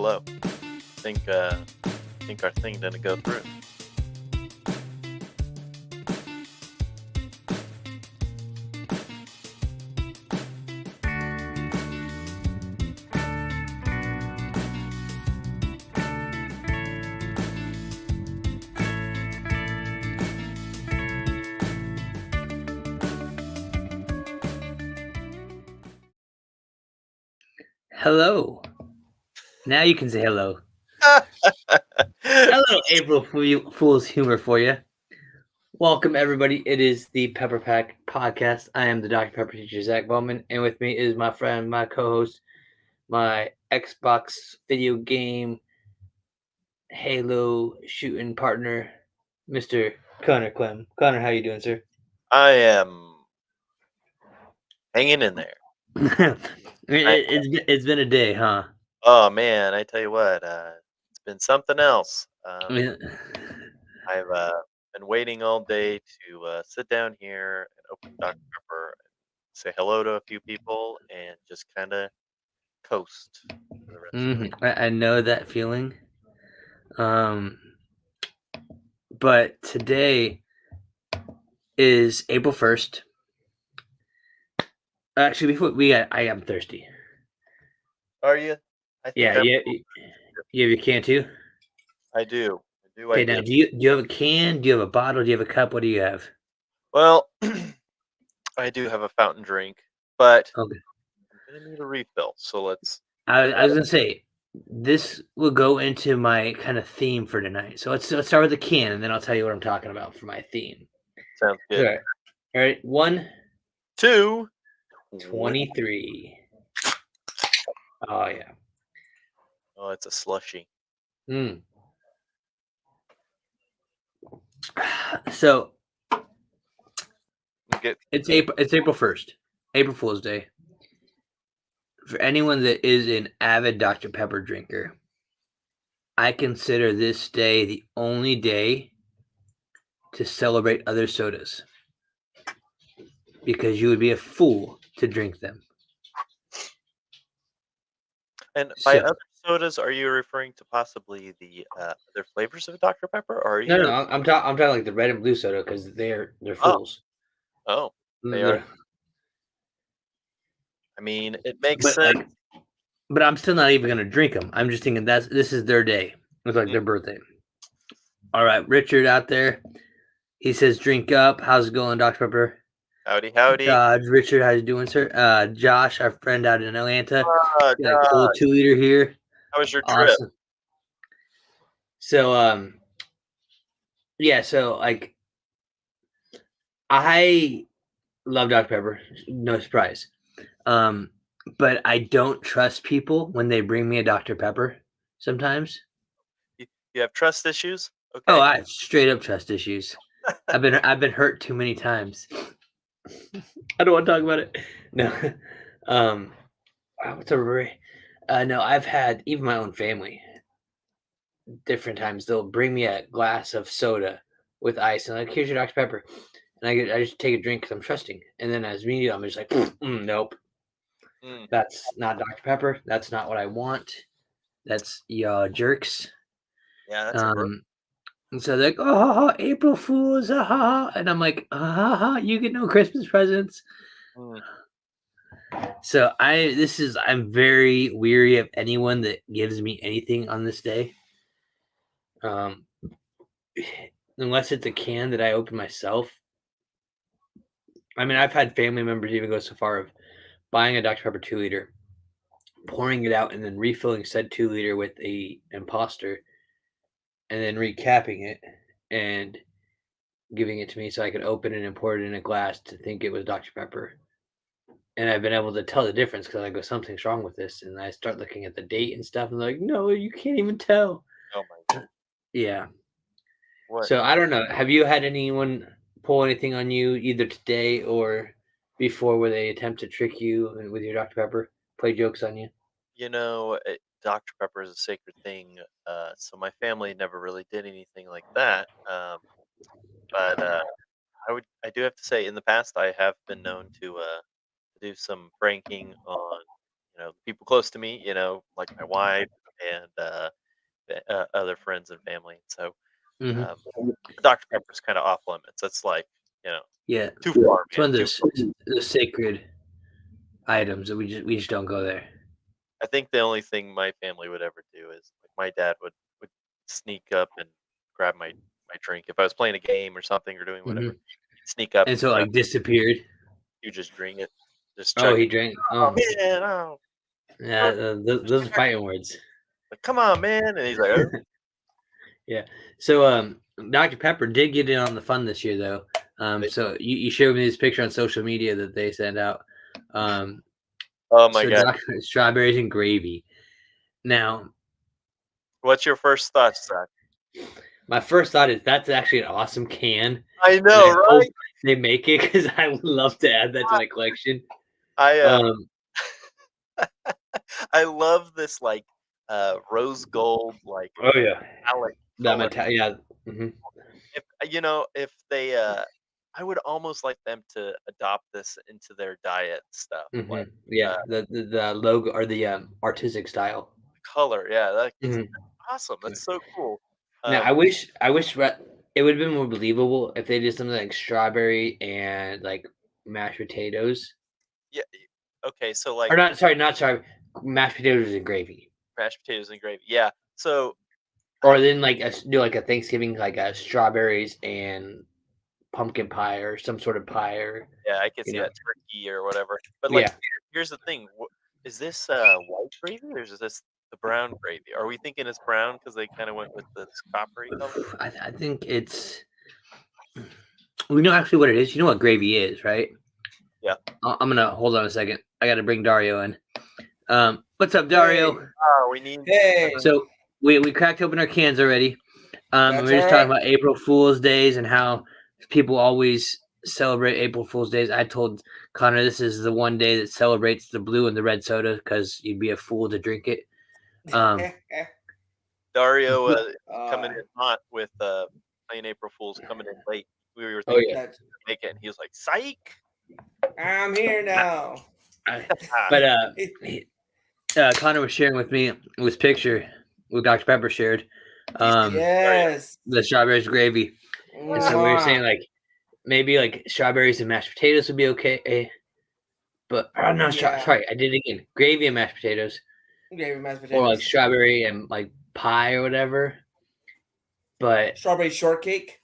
hello. Think our thing didn't go through. Hello. Now you can say hello. Hello, April Fool's humor for you. Welcome, everybody. It is the Pepper Pack podcast. I am the Dr. Pepper teacher, Zach Bowman, and with me is my friend, my co-host, my Xbox video game Halo shooting partner, Mr. Konnor Clem. Konnor, how you doing, sir? I am hanging in there. It's been a day, huh? Oh man, I tell you what, it's been something else. I've been waiting all day to sit down here and open Dr. Pepper, say hello to a few people, and just kind of coast for the rest of the week. I know that feeling. But today is April 1st. Actually, I am thirsty. Are you? I think Yeah, you have your can too. I do. I Okay, do. now do you have a can? Do you have a bottle? Do you have a cup? What do you have? Well, I do have a fountain drink, but Okay, I'm gonna need a refill. So let's. I was gonna say this will go into my kind of theme for tonight. So let's start with the can, and then I'll tell you what I'm talking about for my theme. Sounds All good. right, all right. 2. 123. Oh yeah. Oh, it's a slushy. Mm. So Get it's April 1st, April Fool's Day. For anyone that is an avid Dr. Pepper drinker, I consider this day the only day to celebrate other sodas because you would be a fool to drink them. And by So, other sodas, are you referring to possibly the other flavors of Dr. Pepper, or are no, you? I'm talking like the red and blue soda because they're Oh, fools. oh, they are. They're- I mean, it makes but sense. like, but I'm still not even gonna drink them. I'm just thinking this is their day. It's like Mm, their birthday. All right, Richard out there. He says, "Drink up." How's it going, Dr. Pepper? howdy, howdy. Richard, how you doing, sir? Josh, our friend out in Atlanta, got a cool God, 2 liter here. how was your trip? Awesome. So, yeah, so like I love Dr. Pepper, no surprise. Um, but I don't trust people when they bring me a Dr. Pepper sometimes. You have trust issues? Oh, Okay. I have straight up trust issues. I've been hurt too many times. I don't want to talk about it. No. Um, what's a no, I've had even my own family different times. They'll bring me a glass of soda with ice and like, here's your Dr. Pepper. And I just take a drink because I'm trusting. And then as me, I'm just like, nope, Mm, that's not Dr. Pepper. That's not what I want. That's y'all jerks. yeah, that's a gross. Um, and so they're like, oh, April Fools, and I'm like, you get no Christmas presents. Mm. So I'm very weary of anyone that gives me anything on this day. Um, unless it's a can that I open myself. I mean, I've had family members even go so far of buying a Dr. Pepper 2 liter, pouring it out, and then refilling said 2 liter with a imposter, and then recapping it and giving it to me so I could open it and pour it in a glass to think it was Dr. Pepper. And I've been able to tell the difference because I go, something's wrong with this, and I start looking at the date and stuff, and they're like, no, you can't even tell. Oh my god. Yeah. What? So I don't know. Have you had anyone pull anything on you either today or before where they attempt to trick you with your Dr. Pepper, play jokes on you? Dr. Pepper is a sacred thing. So my family never really did anything like that. But I do have to say, in the past, I have been known to do some pranking on, people close to me. Like my wife and other friends and family. So Mhm. um, Dr. Pepper's kind of off limits. It's like you know Yeah. too far, It's man. one of Too those far. the sacred items that we just don't go there. I think the only thing my family would ever do is like my dad would sneak up and grab my drink if I was playing a game or something or doing whatever. Mhm. He'd sneak up And and so, grab. like, disappeared. You just drink it, just Oh, chug he it. drank Oh oh, man, oh, yeah, where's those are my fighting words. like, come on, man, and he's like, "Oh." Yeah. So, Dr. Pepper did get in on the fun this year, though. They- So you showed me this picture on social media that they sent out. Um, oh my so god. Dr. Strawberries and gravy. Now, What's your first thoughts, Zach? my first thought is that's actually an awesome can, I and know, I hope right? they make it because I would love to add that to my collection. I Um, I love this like rose gold like oh yeah, metallic that color. metal, yeah. Mhm. If if they I would almost like them to adopt this into their diet stuff. Like Yeah, uh the logo or the artistic style. color. Yeah, that's Mhm. awesome. That's so cool. Now, Um I wish it would have been more believable if they did something like strawberry and like mashed potatoes, yeah, okay, so or like not. Sorry, not strawberry, mashed potatoes and gravy, mashed potatoes and gravy. Yeah. So or I then like do like a Thanksgiving like a strawberries and pumpkin pie or some sort of pie or yeah, I can you see know, that turkey or whatever. But like yeah. here's the thing. Is this white gravy or is this the brown gravy? Are we thinking it's brown because they kind of went with this coppery color? I think it's we know actually what it is. You know what gravy is, right? Yeah. I'm gonna hold on a second. I got to bring Dario in. What's up, Dario? Hey, Oh, we need hey, So we cracked open our cans already. And that's we were all just talking right. about April Fool's Days and how people always celebrate April Fool's Days. I told Konnor this is the one day that celebrates the blue and the red soda because you'd be a fool to drink it. Um, Dario but, coming uh, in hot with playing April Fools coming in late. We were oh thinking yeah, that's, make it, and he was like, "Psych!" I'm here I, now. Ah, but Konnor was sharing with me this picture with Dr. Pepper shared he's Dario. Yes. the strawberries gravy, and so we were saying Mwah. like maybe like strawberries and mashed potatoes would be okay. But oh no, Yeah. sorry, I did it again. Gravy and mashed potatoes, Gravy mashed or like potatoes. strawberry and like pie or whatever. But Strawberry shortcake.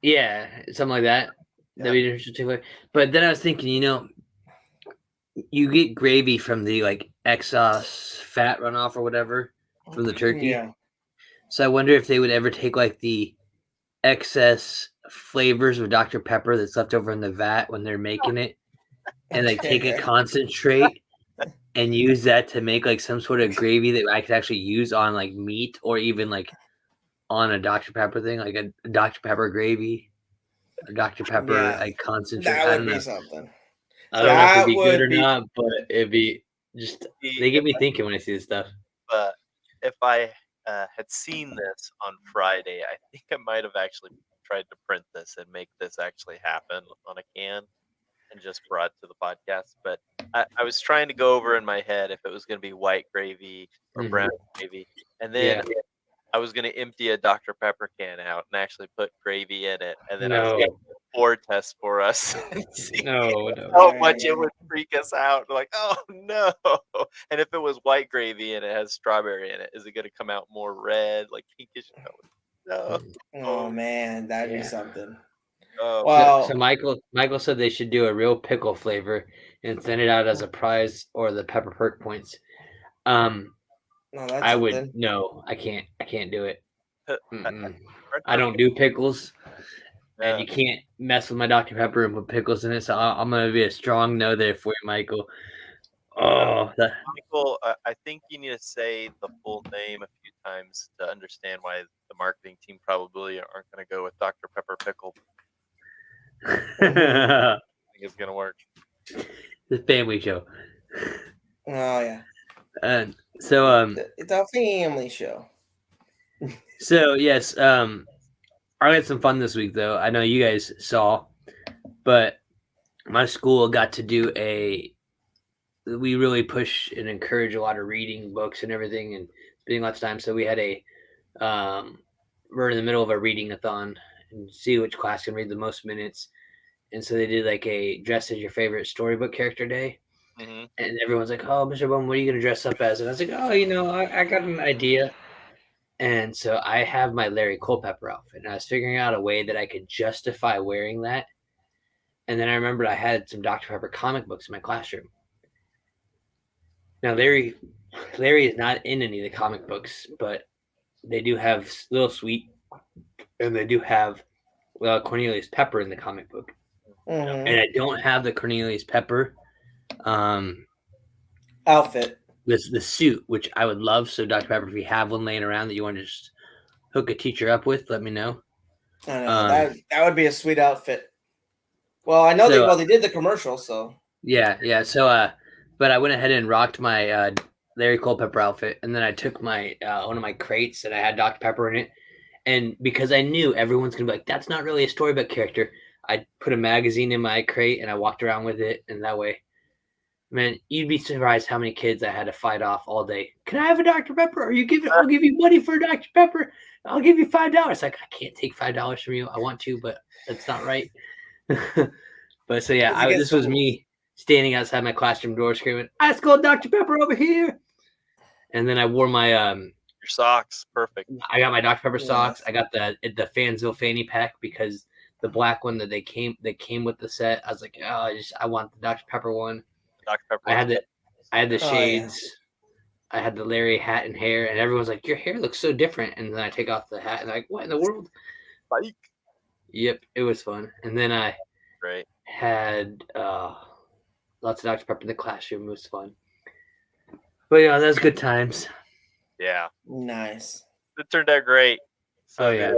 yeah, something like that. That'd Yeah, be interesting. But then I was thinking, you get gravy from the like exhaust fat runoff or whatever from the turkey. Yeah. So I wonder if they would ever take like the excess flavors of Dr. Pepper that's left over in the vat when they're making it, and like take a concentrate and use that to make like some sort of gravy that I could actually use on like meat or even like on a Dr. Pepper thing, like a Dr. Pepper gravy, a Dr. Pepper Yeah. like concentrate. That I would don't be know. something. I don't so know if it'd That be good would or be. not, but it'd be just they get me thinking when I see this stuff. uh, if I had seen this on Friday, I think I might have actually tried to print this and make this actually happen on a can and just brought to the podcast. But I was trying to go over in my head if it was going to be white gravy or brown Mhm. gravy, and then Yeah. I was gonna empty a Dr. Pepper can out and actually put gravy in it, and then I was No. gonna do a pour test for us and see No, no. how much it Man. would freak us out. Like, "Oh, no." And if it was white gravy and it has strawberry in it, is it gonna come out more red, like pinkish color? No. Mhm. Oh Oh, man, that'd be Yeah. something. oh, man. So Well, Michael said they should do a real pickle flavor and send it out as a prize or the pepper perk points. Um, no, that's I would something. no, I can't do it. I Mm-mm. aren't I there don't do pickles, and yeah. you can't mess with my Dr. Pepper and put pickles in it. So I'm gonna be a strong no there for you, Michael. Uh, Oh, Michael, I think you need to say the full name a few times to understand why the marketing team probably aren't gonna go with Dr. Pepper Pickle. Oh the I think it's gonna work. family show. yeah, And so it's a family show. so yes, I had some fun this week though. I know you guys saw, but my school got to do a we really push and encourage a lot of reading books and everything and spending lots of time. So we had we're in the middle of a reading-a-thon and see which class can read the most minutes. And so they did like a dress as your favorite storybook character day. Mm-hmm. And everyone's like, "Oh, Mr. Bum, what are you going to dress up as?" And I was like, "Oh, I got an idea." And so I have my Larry Culpepper outfit, and I was figuring out a way that I could justify wearing that. And then I remembered I had some Dr. Pepper comic books in my classroom. Now Larry is not in any of the comic books, but they do have Little Sweet, and they do have Cornelius Pepper in the comic book. And I don't have the Cornelius Pepper outfit. the suit, which I would love. So Dr. Pepper, if you have one laying around that you want to just hook a teacher up with, let me know. I know that would be a sweet outfit. Well, I know they did the commercial, so yeah. So but I went ahead and rocked my Larry Culpepper outfit, and then I took my one of my crates and I had Dr. Pepper in it. And because I knew everyone's gonna be like, "That's not really a storybook character," I put a magazine in my crate and I walked around with it, and that way, man, you'd be surprised how many kids I had to fight off all day. Can I have a Dr. Pepper? I'll give you money for a Dr. Pepper. I'll give you $5. Like, I can't take $5 from you. I want to, but that's not right. But so yeah, this was me standing outside my classroom door screaming, "Ice cold Dr. Pepper over here!" And then I wore my your socks, perfect. I got my Dr. Pepper socks. I got the Fansville fanny pack because the black one that came with the set. I was like, oh, I want the Dr. Pepper one. Dr. Pepper. I had the shades. Yeah. I had the Larry hat and hair, and everyone's like, "Your hair looks so different." And then I take off the hat, and I'm like, "What in the world?" Like, yep, it was fun. And then I had lots of Dr. Pepper in the classroom. It was fun. But yeah, that was good times. Yeah. Nice. It turned out great. So yeah.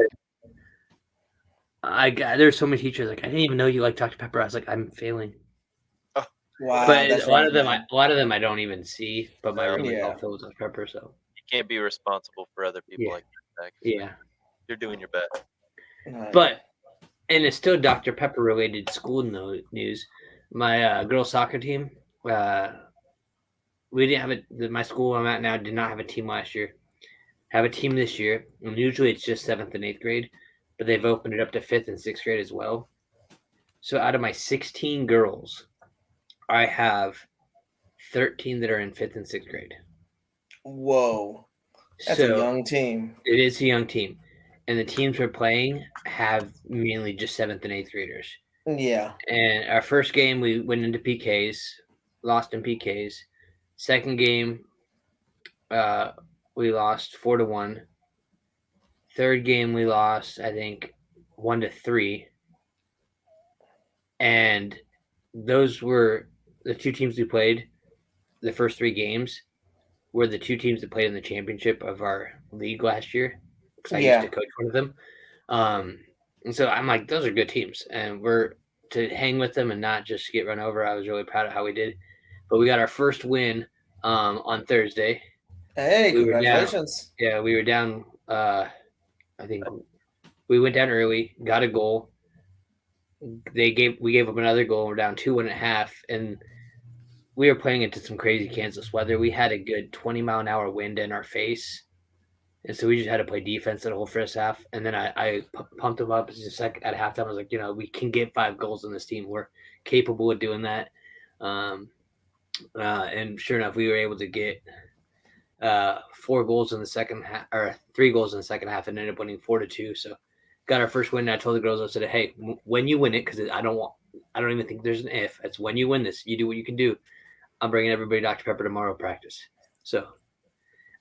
There's so many teachers like, "I didn't even know you liked Dr. Pepper." I was like, "I'm failing." Oh, wow. But a lot of them I don't even see. But my roommates all fill with Dr. Pepper, so you can't be responsible for other people like that. Yeah. You're doing your best. But and it's still Dr. Pepper related school news. My girls soccer team, we didn't have my school I'm at now did not have a team last year. Have a team this year, and usually it's just 7th and 8th grade, but they've opened it up to 5th and 6th grade as well. So out of my 16 girls, I have 13 that are in 5th and 6th grade. Whoa. That's a young team. It is a young team. And the teams we're playing have mainly just 7th and 8th graders. Yeah. And our first game, we went into PKs, lost in PKs. Second game, we lost 4-1. Third game, we lost, I think, 1-3. And those were the two teams we played. The first 3 games were the 2 teams that played in the championship of our league last year. Because I used to coach one of them. And so I'm like, those are good teams. And we're to hang with them and not just get run over. I was really proud of how we did. But we got our first win on Thursday. Hey, congratulations. We were down. I think we went down early, got a goal. We gave up another goal. We're down 2-1.5, and we were playing into some crazy Kansas weather. We had a good 20-mile-an-hour wind in our face, and so we just had to play defense the whole first half. And then I pumped them up just at halftime. I was like, we can get 5 goals in this team. We're capable of doing that. And sure enough, we were able to get 4 goals in the second half, or 3 goals in the second half, and ended up winning 4-2. So got our first win. And I told the girls, I said, "Hey, when you win it, because I don't even think there's an if. It's when you win this, you do what you can do. I'm bringing everybody Dr. Pepper tomorrow practice." So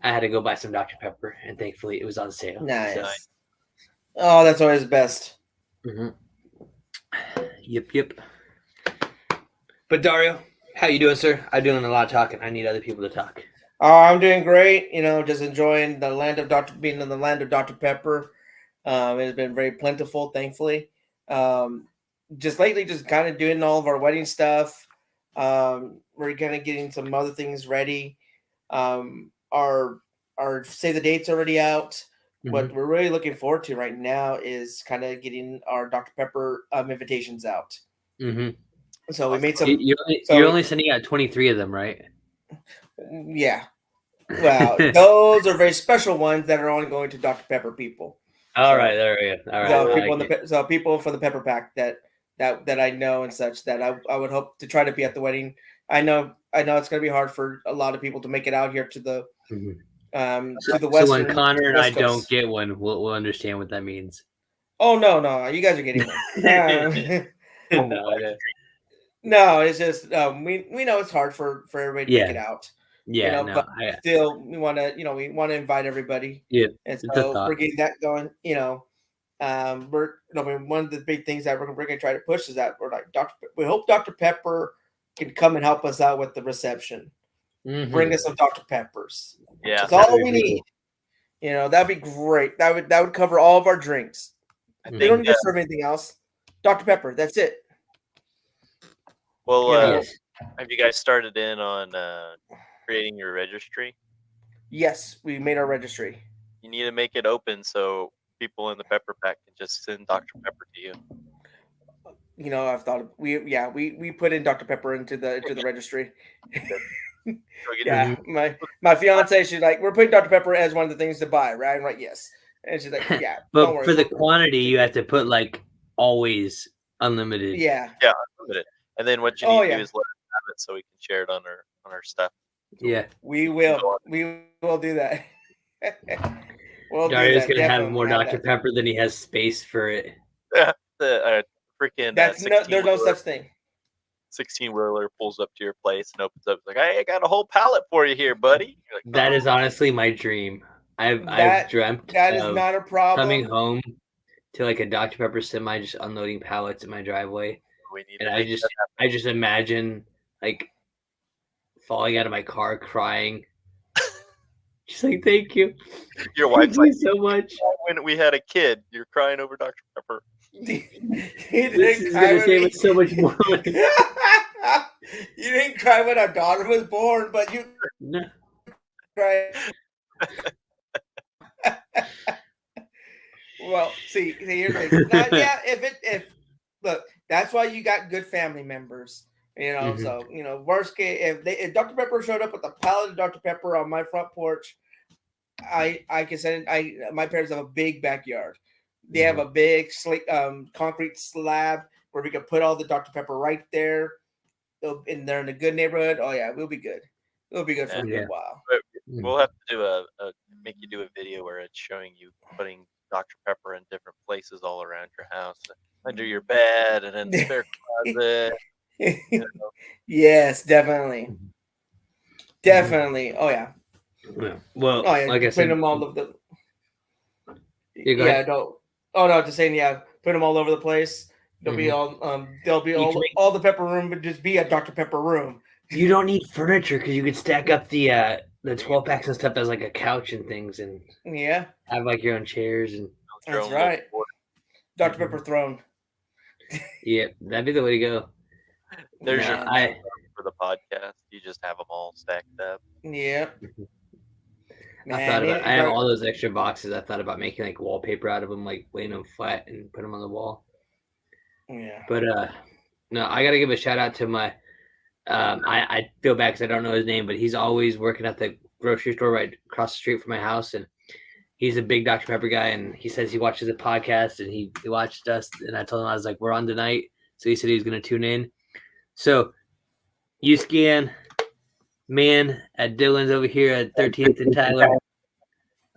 I had to go buy some Dr. Pepper, and thankfully it was on sale. Nice. So. Oh, that's always best. Mm-hmm. Yep. But Dario, how you doing, sir? I'm doing a lot of talking. I need other people to talk. I'm doing great. Just enjoying being in the land of Dr. Pepper. It has been very plentiful, thankfully. Just lately, just kind of doing all of our wedding stuff. We're kind of getting some other things ready. Our save the date's already out. Mm-hmm. What we're really looking forward to right now is kind of getting our Dr. Pepper invitations out. Mm-hmm. So we made some. You're only sending out 23 of them, right? Yeah. Well, those are very special ones that are only going to Dr. Pepper people. All right, there we go. All right. So people from the Pepper Pack that I know and such that I would hope to try to be at the wedding. I know it's going to be hard for a lot of people to make it out here to the to the western. So when Konnor and I Coast. don't get one, we'll understand what that means. Oh no, you guys are getting one. No, it's just we know it's hard for everybody to make it out. Yeah, but still we want to invite everybody. Yeah, and so we're getting that going. One of the big things that we're going to try to push is that we're like we hope Dr. Pepper can come and help us out with the reception. Mm-hmm. Bring us some Dr. Peppers. Yeah, that's all we need. That'd be great. That would cover all of our drinks. They don't need to serve anything else. Dr. Pepper, that's it. Well, have you guys started in on creating your registry? Yes, we made our registry. You need to make it open so people in the Pepper Pack can just send Dr. Pepper to you. I've thought we put in Dr. Pepper into the registry. Yeah, my fiance, she's like, we're putting Dr. Pepper as one of the things to buy, right? I'm like, yes, and she's like, yeah. But don't worry, for the quantity, you have to put like always unlimited. Yeah, unlimited. And then what you need to do is let us have it so we can share it on our stuff. Yeah, we will do that. Dario's gonna have more Dr. Pepper than he has space for it. Yeah, the freaking there's no such thing. 16-wheeler pulls up to your place and opens up. It's like, hey, I got a whole pallet for you here, buddy. Like, that is honestly my dream. I've dreamt that is not a problem. Coming home to like a Dr. Pepper semi, just unloading pallets in my driveway. And I just imagine like falling out of my car crying. She's like, thank you. Your wife's like, so much. When we had a kid, you're crying over Dr. Pepper. This is going to save us so much more money. You didn't cry when our daughter was born, but you cried. Well, see, here's the thing. Now, if look, that's why you got good family members. Mm-hmm. So worst case, if Dr. Pepper showed up with a pallet of Dr. Pepper on my front porch, I can send it. My parents have a big backyard. They have a big concrete slab where we can put all the Dr. Pepper right there. And they're in a good neighborhood. Oh yeah, we'll be good. We'll be good for a good while. We'll have to do make you do a video where it's showing you putting Dr. Pepper in different places all around your house, under your bed, and in the spare closet. Yes, definitely. Oh yeah. Well, like I said, put them all over the. Just saying, put them all over the place. They'll be all the Pepper room would just be a Dr. Pepper room. You don't need furniture because you could stack up the 12 packs and stuff as like a couch and things, and have like your own chairs and. That's right. Dr. Pepper throne. Yeah, that'd be the way to go. There's your for the podcast. You just have them all stacked up. Yeah. I have all those extra boxes. I thought about making like wallpaper out of them, like laying them flat and put them on the wall. Yeah. But no, I gotta give a shout out to my. I feel bad because I don't know his name, but he's always working at the grocery store right across the street from my house, and he's a big Dr. Pepper guy. And he says he watches the podcast, and he watched us. And I told him I was like, "We're on tonight," so he said he was gonna tune in. So, you scan. Man at Dylan's over here at 13th and Tyler.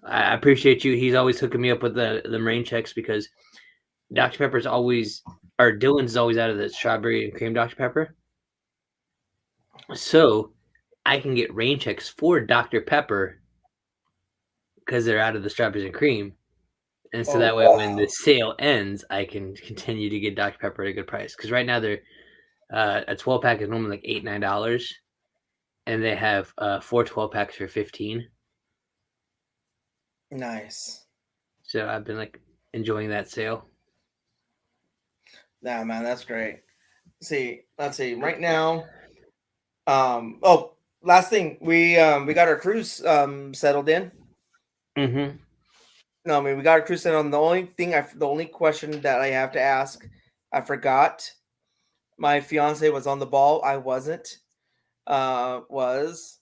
I appreciate you. He's always hooking me up with the rain checks because Dr. Pepper's always, or Dylan's always out of the strawberry and cream Dr. Pepper. So I can get rain checks for Dr. Pepper because they're out of the strawberries and cream. And so that way when the sale ends, I can continue to get Dr. Pepper at a good price. Because right now they're a 12-pack is normally like $8, $9. And they have 4 12-packs for $15. Nice. So I've been like enjoying that sale. Nah, man, that's great. Let's see. Right now, last thing we got our cruise settled in. Mm-hmm. No, I mean we got our cruise settled on. The only question that I have to ask, I forgot. my fiance was on the ball. I wasn't. Was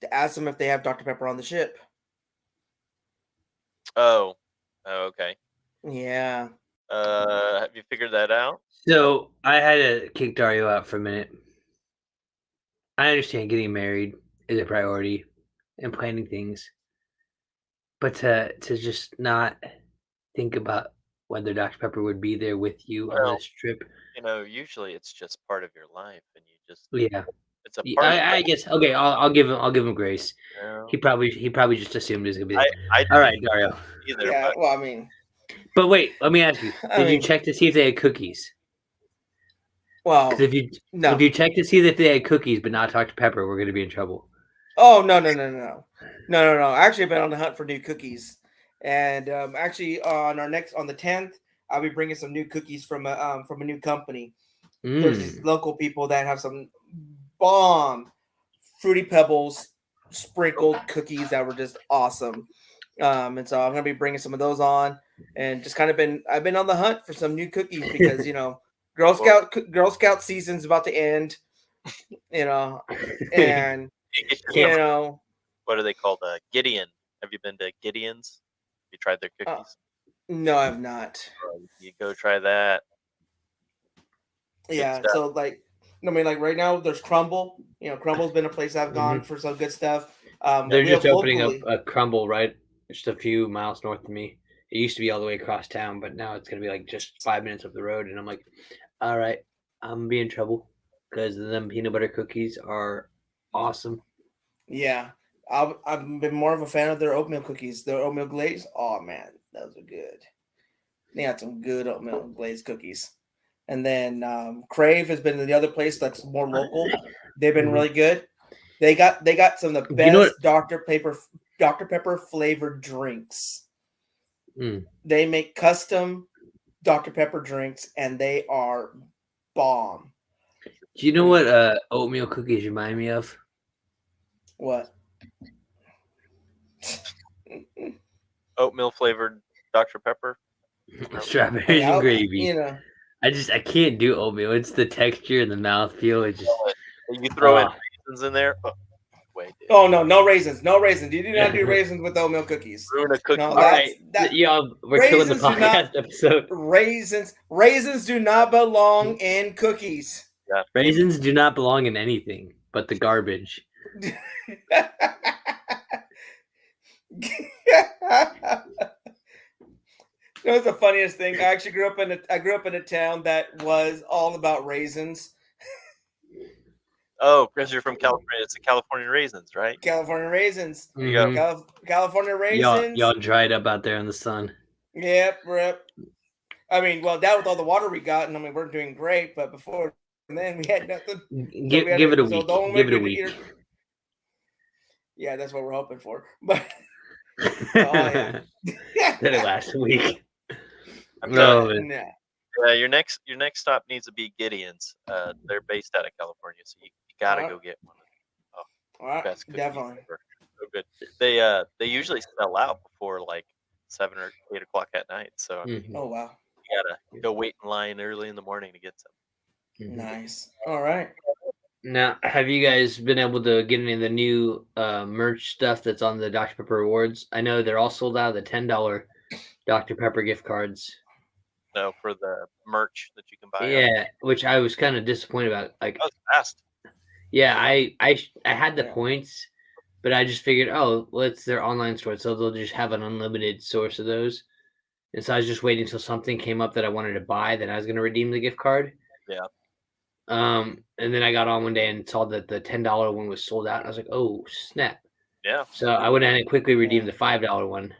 to ask them if they have Dr. Pepper on the ship. Oh. Oh, okay. Yeah. Have you figured that out? So I had to kick Dario out for a minute. I understand getting married is a priority and planning things, but to just not think about whether Dr. Pepper would be there with you on Well, this trip. usually it's just part of your life, and you just Yeah. it's a Yeah, part of I life. guess okay, I'll give him grace. You know? He probably just assumed he was gonna be there. I All didn't right, Dario. either, Yeah. but Well, I mean, But wait, let me ask you. I Did you mean, check to see if they had cookies? Because well, if no. you check to see if they had cookies but not Dr. Pepper, we're gonna be in trouble. Oh no. Actually, I've been on the hunt for new cookies, and actually on the 10th, I'll be bringing some new cookies from a new company. There's these Mm. local people that have some bomb fruity pebbles sprinkled cookies that were just awesome. And so I'm gonna be bringing some of those on, and just kind of been I've been on the hunt for some new cookies because well, Girl Scout season's about to end, you know, and you get you yourself know, what are they called? Gideon. Have you been to Gideon's? Have you tried their uh, cookies? no, I've not. You go try that. Good Yeah, stuff. so like, I mean, like right now there's Crumble. Crumble's been a place I've gone Mhm. for some good stuff. That They're we just have opening up locally. a Crumble right just a few miles north of me. It used to be all the way across town, but now it's gonna be like just 5 minutes up the road. And I'm like, all right, I'm gonna be in trouble because them peanut butter cookies are awesome. Yeah, I've been more of a fan of their oatmeal cookies. Their oatmeal glaze. Oh man, those are good. They got some good oatmeal glazed cookies. And then Crave has been the other place that's more local. They've been Mhm. really good. They got some of the Do you know what? best Dr. Pepper flavored drinks. Mm. They make custom Dr. Pepper drinks, and they are bomb. Do you I know mean, what oatmeal cookies remind me of? what? Oatmeal flavored Dr. Pepper. No. Hey, Strawberries and gravy. you know, I can't do oatmeal. It's the texture and the mouthfeel. It just You throw in oh. raisins in there. Oh, wait, dude. oh no, no raisins, no raisins. You do not do raisins with oatmeal cookies. Ruin a No, cookie. All right, that y'all, we're killing the raisins do not podcast episode. raisins do not belong in cookies. Yeah. Raisins do not belong in anything but the garbage. That was the funniest thing. I actually grew up in a town that was all about raisins. Oh, because you're from California. It's the California raisins, right? California raisins. There you go. Mm-hmm. California Y'all raisins. dried up out there in the sun. Yep, rip. I mean, well, that with all the water we got, and I mean, we're doing great. But before then, we had nothing. So we had Give it a to. So week. the only way Give it a to do week. it. Yeah, that's what we're hoping for. But oh yeah, Did it last week. I'm telling Oh, nah. you. Your next stop needs to be Gideon's. They're based out of California, so you gotta All go get one of the right, best cookies definitely. ever. So good. They usually sell out before like 7 or 8 o'clock at night. So I mean, mhm, Oh wow, you gotta go wait in line early in the morning to get some. mhm. nice. All right. Now, have you guys been able to get any of the new merch stuff that's on the Dr. Pepper Rewards? I know they're all sold out of the $10 Dr. Pepper gift cards. No, for the merch that you can buy on. Yeah, which I was kind of disappointed about. Like, That was fast. yeah, I had the Yeah. points, but I just figured, oh, well, it's their online store, so they'll just have an unlimited source of those. And so I was just waiting until something came up that I wanted to buy, then I was going to redeem the gift card. Yeah. And then I got on one day and saw that the $10 one was sold out. I was like, oh snap! Yeah. So I went ahead and quickly Yeah. redeemed the $5 one.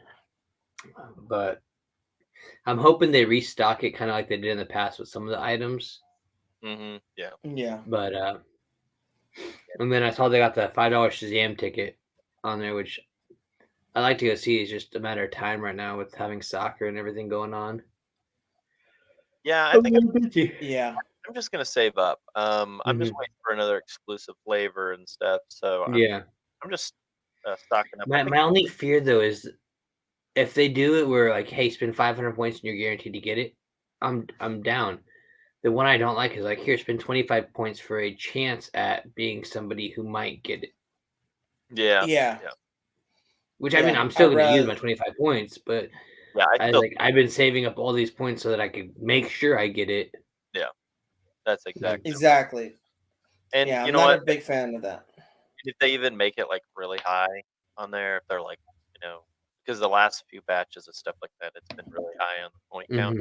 But I'm hoping they restock it, kind of like they did in the past with some of the items. Yeah. Yeah. But and then I saw they got the $5 Shazam ticket on there, which I like to go see. It's just a matter of time right now with having soccer and everything going on. Yeah. I I'm think busy. Yeah. I'm just gonna save up. I'm just Mhm. waiting for another exclusive flavor and stuff. So Yeah. I'm just stocking up. I think My only fear though is if they do it where like, hey, spend 500 points and you're guaranteed to get it, I'm down. The one I don't like is like, here, spend 25 points for a chance at being somebody who might get it. Yeah. Yeah. Yeah. Which I mean, Yeah, I'm still I'd going to use rather. my 25 points, but Yeah. I've been saving up all these points so that I could make sure I get it. Yeah. That's Like, exactly right. Exactly. And Yeah, you I'm know not a what? big fan of that. If they even make it like really high on there, if they're like, because the last few batches of stuff like that, it's been really high on the point count.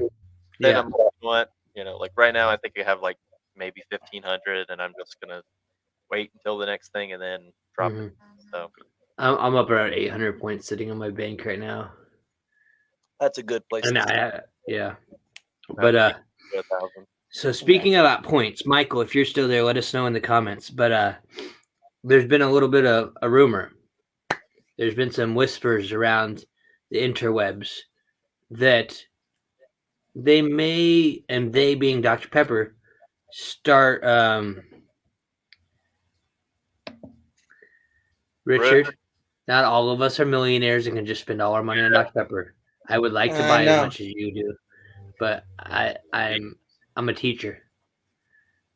Then yeah. I'm like, you know what? Like right now, I think you have like maybe 1,500, and I'm just gonna wait until the next thing and then drop it. hmm So I'm up around 800 points sitting on my bank right now. that's a good place And to start. yeah. Not But many to 1,000. so Yeah. speaking about points, Michael, if you're still there, let us know in the comments. But there's been a little bit of a rumor. There's been some whispers around the interwebs that they may, and they being Dr. Pepper, start Rumor? Richard. Not all of us are millionaires and can just spend all our money on Dr. Pepper. I would like to I buy as know. much as you do, but I'm a teacher.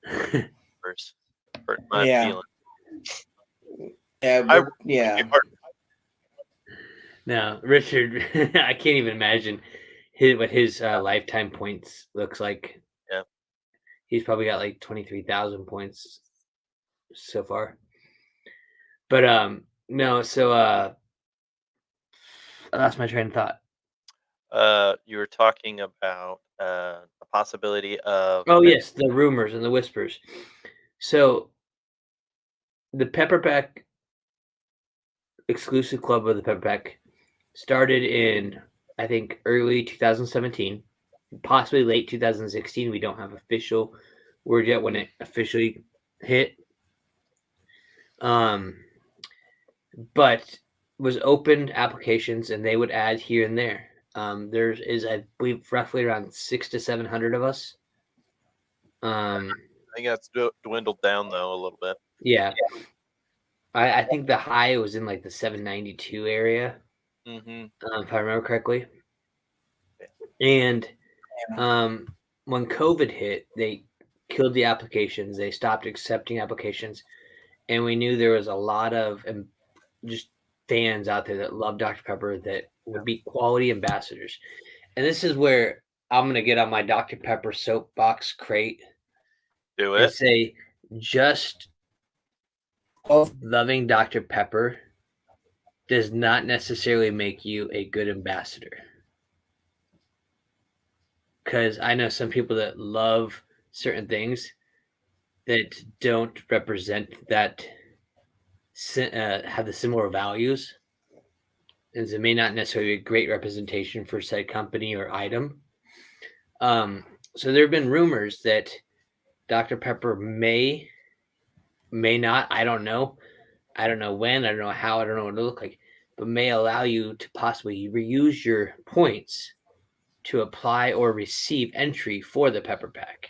Rumors hurt my Yeah. feelings. Yeah, I but really yeah. hurt. Now, Richard, I can't even imagine what his lifetime points looks like. Yeah. He's probably got like 23,000 points so far. But no, so I lost my train of thought. You were talking about the possibility of Oh yes, the rumors and the whispers. So the Pepper Pack exclusive club of the Pepper Pack started in, I think, early 2017, possibly late 2016. We don't have official word yet when it officially hit. But was open applications, and they would add here and there. There is, I believe, roughly around 600 to 700 of us. I think that's dwindled down though a little bit. Yeah, I think the high was in like the 792 area, Mm-hmm. if I remember correctly. Yeah. And when COVID hit, they killed the applications. They stopped accepting applications, and we knew there was a lot of just fans out there that love Dr. Pepper that would be quality ambassadors. And this is where I'm gonna get on my Dr. Pepper soapbox crate Do and it. say, just Oh, loving Dr. Pepper does not necessarily make you a good ambassador. Because I know some people that love certain things that don't represent that, have the similar values, and it may not necessarily be a great representation for said company or item. So there have been rumors that Dr. Pepper may not. I don't know. I don't know when. I don't know how. I don't know what it look like, but may allow you to possibly reuse your points to apply or receive entry for the Pepper Pack.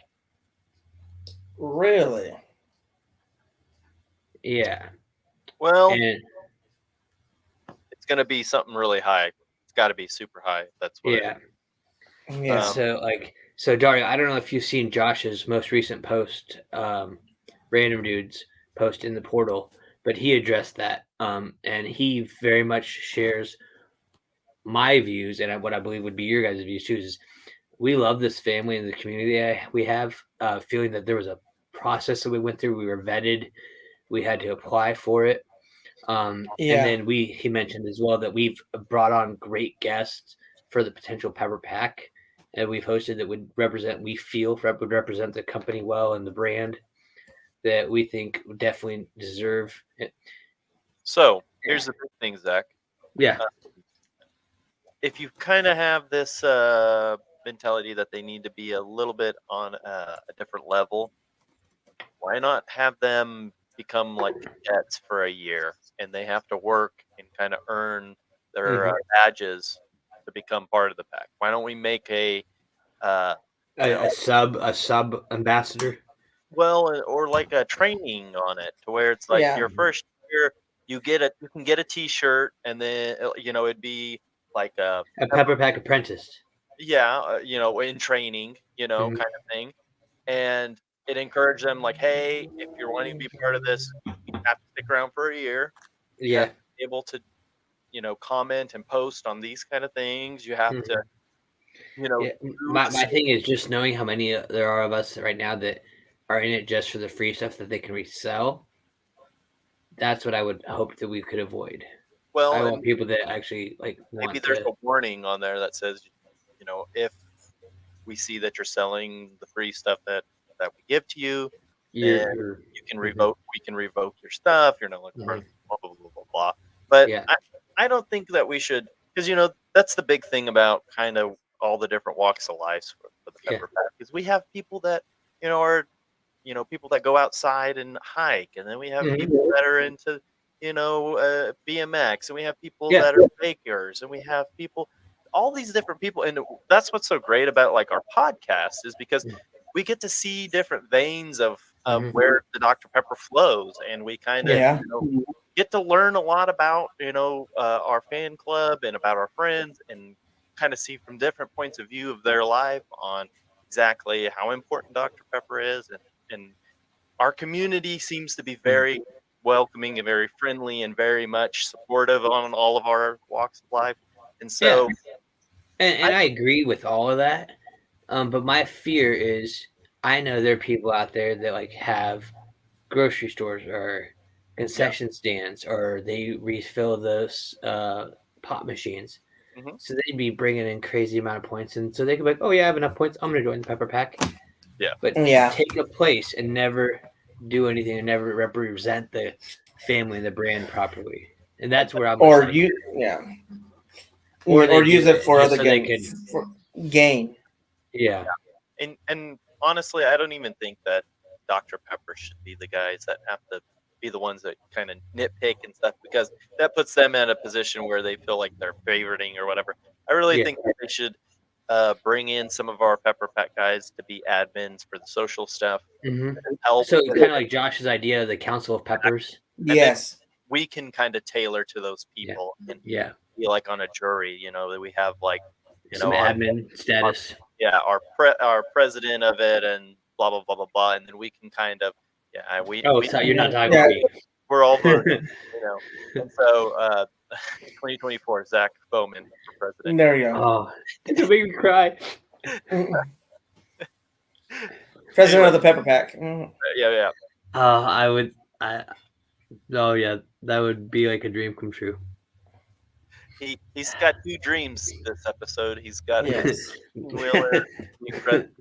really? Yeah, Well, and it's gonna be something really high. It's got to be super high. That's what it yeah, is. and Yeah. so Dario, I don't know if you've seen Josh's most recent post, Random Dudes post in the portal, but he addressed that, and he very much shares my views and what I believe would be your guys' views too. Is we love this family and the community we have, feeling that there was a process that we went through. We were vetted. We had to apply for it. And Yeah. then he mentioned as well that we've brought on great guests for the potential Pepper Pack, and we've hosted that would would represent the company well and the brand that we think would definitely deserve it. So here's the big thing, Zach. Yeah. Uh, if you kind of have this mentality that they need to be a little bit on a different level, why not have them become like cadets for a year and they have to work and kind of earn their Mhm. badges to become part of the pack? Why don't we make uh, you know, A sub ambassador. well, or like a training on it to where it's like Yeah. your first year you can get a T-shirt and then it'd be like A Pepper Pack apprentice. yeah, in training, Mhm. kind of thing. and it encouraged them like, hey, if you're wanting to be part of this, you have to stick around for a year. You have Yeah. to be able to, comment and post on these kind of things. You have to, Mhm. Yeah. do My the my same. thing is just knowing how many there are of us right now that are in it just for the free stuff that they can resell. That's what I would hope that we could avoid. I Well, want and people that actually maybe want there's to. a warning on there that says, if we see that you're selling the free stuff that we give to you, then You're you can mhm, revoke. We can revoke your stuff. You're no longer part of mhm. blah blah blah blah blah. But Yeah. I don't think that we should, because that's the big thing about kind of all the different walks of life for the Yeah. Pepper Pack is we have people that are people that go outside and hike, and then we have Mhm. people that are into BMX, and we have people Yeah. that are bakers, and we have people, all these different people, and that's what's so great about like our podcast is because we get to see different veins of Mhm. where the Dr. Pepper flows, and we kind of Yeah. Yeah. get to learn a lot about our fan club and about our friends, and kind of see from different points of view of their life on exactly how important Dr. Pepper is, and our community seems to be Mm. very welcoming and very friendly and very much supportive on all of our walks of life. And Yeah. so And I I agree with all of that. But my fear is I know there are people out there that have grocery stores or yeah. concession stands or they refill those pop machines. Hmm. So they'd be bringing in crazy amount of points, and so they could be like, "Oh yeah, I have enough points. I'm gonna join the Pepper Pack." Yeah. But Yeah. take a place and never do anything and never represent the family and the brand properly. And And that's where I'm gonna Or start. you, yeah, Or they or do use it it for just other so they gain, could, for gain. yeah. and honestly, I don't even think that Dr. Pepper should be the guys that have to be the ones that kind of nitpick and stuff, because that puts them in a position where they feel like they're favoriting or whatever. I really Yeah. think that they should bring in some of our Pepper Pack guys to be admins for the social stuff Hmm. and help, So kind of like Josh's idea of the Council of Peppers. and then Yes. we can kind of tailor to those Yeah. people and Yeah. be like on a jury, that we have like, Some our admin our status. yeah, our president of it, and blah blah blah blah blah, and then we can kind of, yeah, Oh, we so you're not talking Yeah. to me. we're all voting, and so 2024 Zach Bowman for president. There you go. Oh, don't make me cry. President Anyway, of the Pepper Pack. yeah. I would. Oh yeah, that would be like a dream come true. He's got two dreams this episode. He's got his Yes. 18-wheeler being president.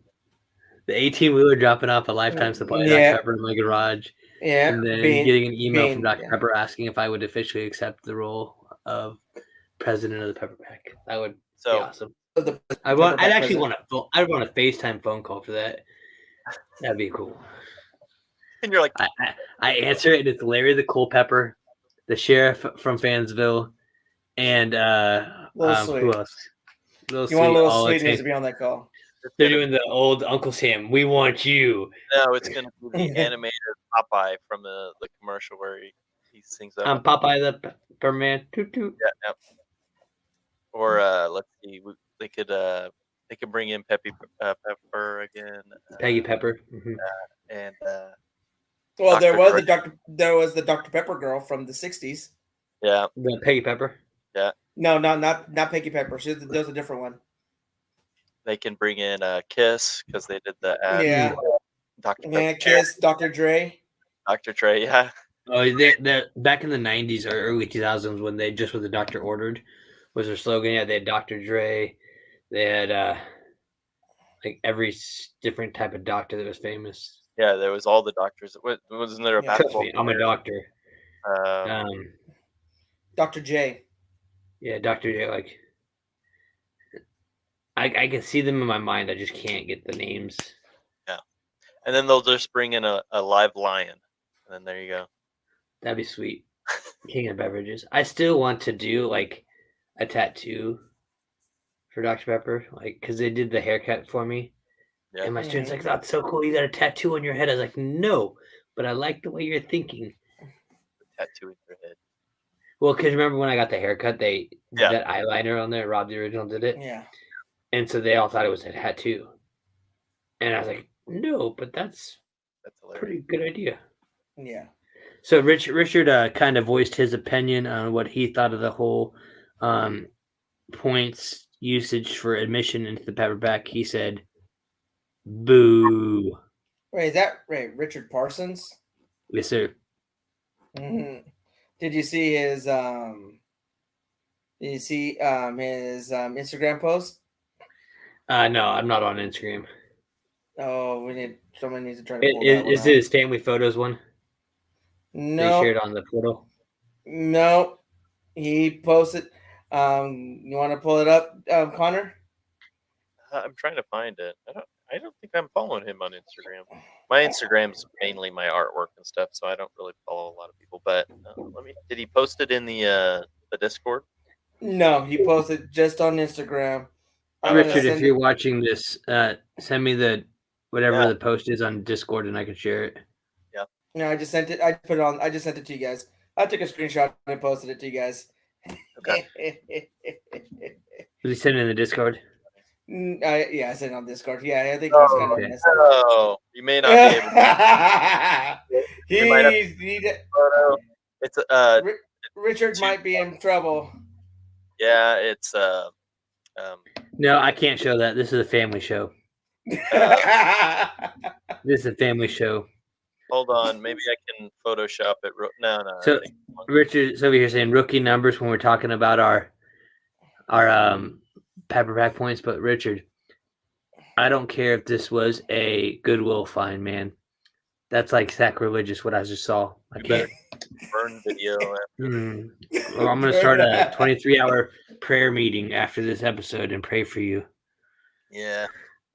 The 18-wheeler dropping off a lifetime supply of Dr. Yeah. Pepper in my garage, Yeah. and then getting an email from Being Dr. yeah. Pepper asking if I would officially accept the role of president of the Pepper Pack. That would be So awesome. The I'd actually president. I'd want a FaceTime phone call for that. That'd be cool. and you're like, I answer it, and it's Larry the Culpepper, the sheriff from Fansville, and Little Sweet. who else? Little You want a Sweet. little All sweet like needs saying, to be on that call. it's they're gonna doing the old Uncle Sam. We want you. no, it's gonna be the animated Popeye from the commercial where he sings that I'm one. Popeye the Pepper Man. Toot toot. Yeah. Or let's see, they could bring in Pepper again, Peggy Pepper. Mm-hmm. and Well, Dr. Dre. There was the Dr. Pepper girl from the '60s. Yeah, The Peggy Pepper. No, not Peggy Pepper. There's a different one. they can bring in Kiss because they did the ad Yeah. for Dr. Yeah, Pepper. Kiss, Dr. Dre. Dr. Trey, yeah, Oh, they back in the '90s or early 2000s when they just what the doctor ordered was their slogan. Yeah, they had Dr. Dre. They had every different type of doctor that was famous. yeah. There was all the doctors. Wasn't there a Yeah. Trust basketball me, I'm a player? doctor. Um, Dr. J. Yeah, Dr. J. I can see them in my mind. I just can't get the names. and then they'll just bring in a live lion, and then there you go. That'd be sweet. King of beverages. I still want to do a tattoo for Dr. Pepper, because they did the haircut for me. Yeah. And my student's like, "That's so cool! You got a tattoo on your head." I was like, "No, but I like the way you're thinking." Tattooing your head. Well, because remember when I got the haircut, they did Yeah. that eyeliner on there. Rob the original did it, Yeah. and so they all thought it was a tattoo. And I was like, No, but that's That's a hilarious. pretty good idea. Yeah. So Richard kind of voiced his opinion on what he thought of the whole um, points usage for admission into the paperback. He said, "Boo." Wait, is that right? Richard Parsons. Yes, sir. Hmm. Did you see his? Did you see his Instagram post? No, I'm not on Instagram. Oh, someone needs to try to pull that one Is it up. his family photos one? They shared No, on the portal. no, he posted. You want to pull it up, Konnor? I'm trying to find it. I don't think I'm following him on Instagram. My Instagram's mainly my artwork and stuff, so I don't really follow a lot of people. But let me. Did he post it in the Discord? No, he posted just on Instagram. I'm gonna Richard, if send it. you're watching this, send me the whatever Yeah, the post is on Discord, and I can share it. yeah. No, I just sent it. I put it on. I just sent it to you guys. I took a screenshot and posted it to you guys. Okay. Was he sending in the Discord? Yeah, I sent it on Discord. Yeah, I think he's kind Oh of Okay. messing. no, you may not be able. You might have to he photo. It's Richard two. might be in trouble. Yeah, it's um No, I can't show that. This is a family show. uh, This is a family show. hold on, maybe I can Photoshop it. No, that So takes long. Richard's over here saying rookie numbers when we're talking about our paperback points, but Richard, I don't care if this was a Goodwill find, man. That's like sacrilegious what I just saw. I You better can't. burn video after this. Well, I'm gonna start a 23-hour prayer meeting after this episode and pray for you. Yeah,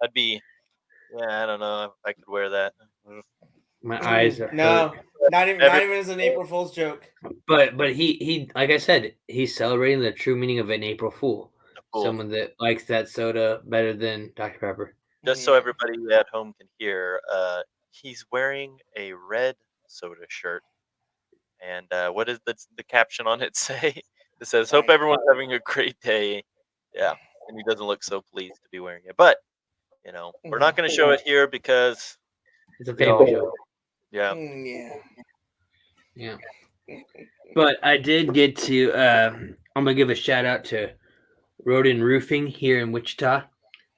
I'd be. Yeah, I don't know if I could wear that. My eyes are hurt. No, not even as an April Fool's joke. But he like I said, he's celebrating the true meaning of an April Fool. Cool. Someone that likes that soda better than Dr. Pepper. Just so everybody at home can hear, he's wearing a red soda shirt. And what does the caption on it say? It says, "Hope everyone's having a great day." Yeah, and he doesn't look so pleased to be wearing it. But we're not going to show it here because It's a family show. yeah, Yeah. But I did get to. I'm gonna give a shout out to Rodin Roofing here in Wichita.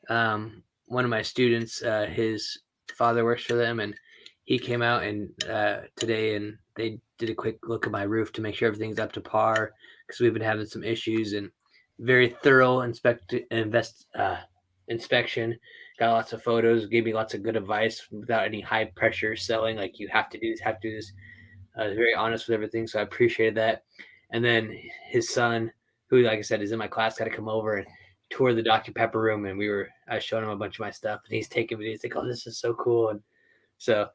One of my students, his father works for them, and he came out and today, and they did a quick look at my roof to make sure everything's up to par because we've been having some issues. And very thorough inspection. Got lots of photos. Gave me lots of good advice without any high pressure selling. Like you have to do this, have to do this. Very honest with everything, so I appreciated that. And then his son, who, like I said, is in my class, got to come over and tour the Dr. Pepper room, and I was showing him a bunch of my stuff, and he's taking me. He's like, "Oh, this is so cool!" And so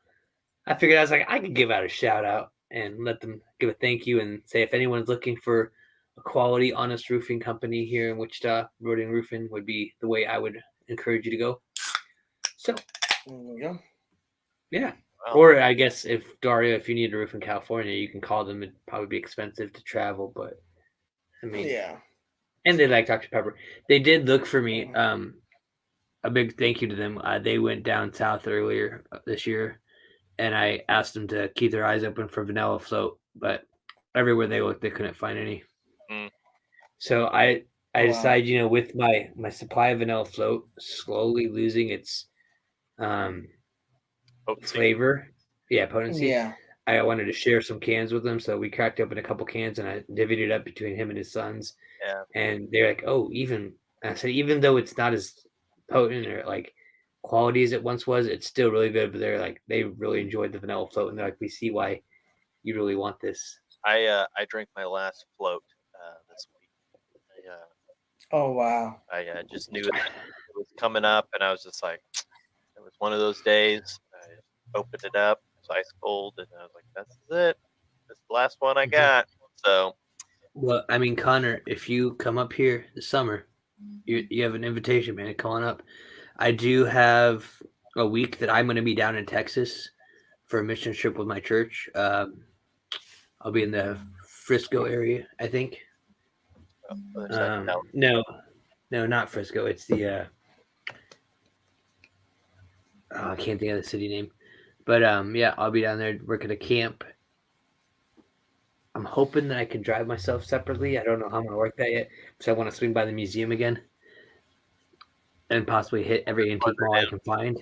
I figured I was like, I could give out a shout out and let them give a thank you and say if anyone's looking for a quality, honest roofing company here in Wichita, Rodin Roofing would be the way I would encourage you to go. So, there we go. Yeah. wow. Or I guess if Dario, if you need a roof in California, you can call them. It'd probably be expensive to travel, but I mean, Yeah. and they like Dr. Pepper. They did look for me. A big thank you to them. They went down south earlier this year, and I asked them to keep their eyes open for vanilla float, but everywhere they looked, they couldn't find any. Mm. So I decided, with my supply of vanilla float slowly losing its Potency. flavor, potency. Yeah. I wanted to share some cans with them, so we cracked open a couple cans, and I divvied it up between him and his sons. Yeah. And they're like, "Oh, I said, even though it's not as potent or like quality as it once was, it's still really good." But they're like, they really enjoyed the vanilla float, and they're like, "We see why you really want this." I drank my last float this week. Oh wow. I just knew that it was coming up, and I was just like, it was one of those days. I opened it up, it was ice cold, and I was like, "That's it. That's the last one I got." So, Well, I mean, Konnor, if you come up here this summer, you have an invitation, man. Come on up. I do have a week that I'm going to be down in Texas for a mission trip with my church. I'll be in the Frisco area, I think. other side of town. No, not Frisco. It's the I can't think of the city name. But yeah, I'll be down there working a camp. I'm hoping that I can drive myself separately. I don't know how I'm gonna work that yet, because I want to swing by the museum again and possibly hit every antique Farther mall I down, can find. a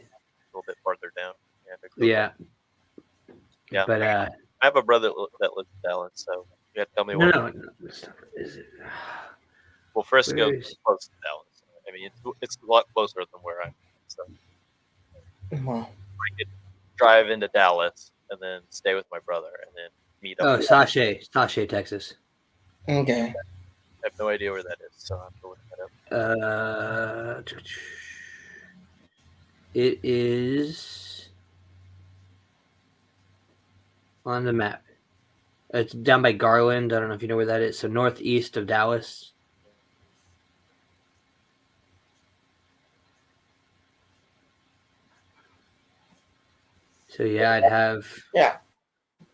little bit farther down. Yeah, to go Yeah, yeah. but I have a brother that lives in Dallas, so you got to tell me no, what. no, no. Is it? Well, Frisco's Where is? close to Dallas. I mean, it's a lot closer than where I'm at. So Well, I could drive into Dallas and then stay with my brother and then meet up Oh, with. Sachet, Texas. okay. I have no idea where that is, so I have to look that up. It is on the map. It's down by Garland. I don't know if you know where that is. So northeast of Dallas. So yeah, Yeah,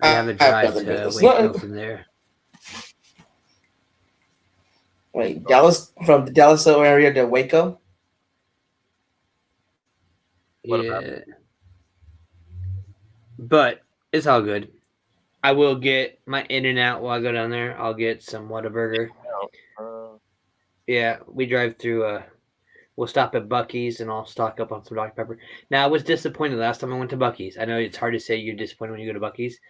I'd have a I have drive nothing to business. Waco from there. Wait, Dallas, from the Dallas area to Waco? What about? Yeah, but it's all good. I will get my In and Out while I go down there. I'll get some Whataburger. Uh, Yeah, we drive through. We'll stop at Bucky's and I'll stock up on some Dr Pepper. Now I was disappointed last time I went to Bucky's. I know it's hard to say you're disappointed when you go to Bucky's.